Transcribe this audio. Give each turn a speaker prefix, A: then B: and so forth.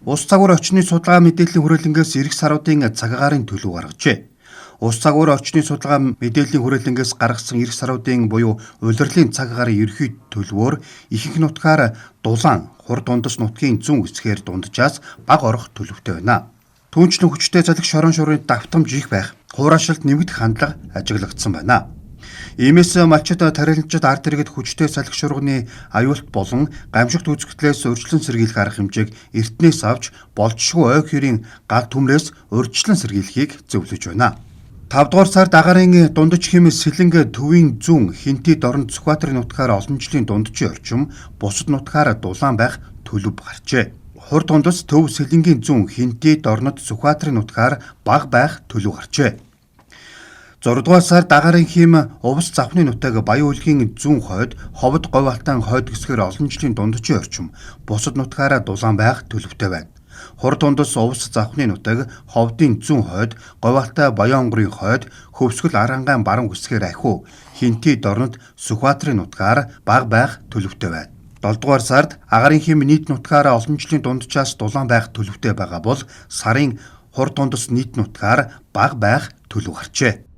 A: Ус цагуур орчны судалгаа мэдээллийн хүрээлэнгээс эх саруудын цаг агаарын төлөв гаргажээ. Ус цагуур орчны судалгаа мэдээллийн хүрээлэнгээс гаргасан эх саруудын буюу улирлын цаг агаарын ерхий төлөвөөр ихэнх нутгаар дулаан, хурд дундас нутгийн зүүн хэсгээр дунджаас бага орох төлөвтэй байна. Түүнчлэн хүчтэй залхи шорон шуурын давтамж их байх, хураашилт нэмэгдэх хандлага ажиглагдсан байна. Иймээс малчид тарилчид ард иргэд хүчтэй салхи шуурганы аюулт болон гамшигт үзэгдлээс урьдчилан сэргийлэх арга хэмжээг эртнээс авч болцшгүй ойг хэрийн гал түмрээс урьдчилан сэргийлэхийг зөвлөж байна. 5 дугаар сард агаарын дундаж хэмэс Сэлэнг төвийн зүүн Хинтид орон Сүхбаатарын нутгаар олон жилийн дунджийн орчим, бусад нутгаар дулаан байх төлөв гарчээ. Хурд дундас төв Сэлэнгийн зүүн Хинтид орнод Сүхбаатарын нутгаар бага байх төлөв гарчээ. 6 дугаар сард агаарын хим увс завхны нутаг Баян үлгийн зүүн хойд, Ховд говь алтан хойд хэсгээр олон жилийн дунджийн орчим, бусад нутгаараа дулаан байх төлөвтэй байна. Хурд дундас увс завхны нутаг Ховдын зүүн хойд, говь алтай Баян онгорын хойд, Хөвсгөл Арангаан баруун хэсгээр ахиу, Хинтид орнод Сүхбаатарын нутгаар бага байх төлөвтэй байна. 7 дугаар сард агаарын хим нийт нутгаараа олон жилийн дунджаас дулаан байх төлөвтэй байгаа бол сарын хурд дундас нийт нутгаар бага байх төлөв гарчээ.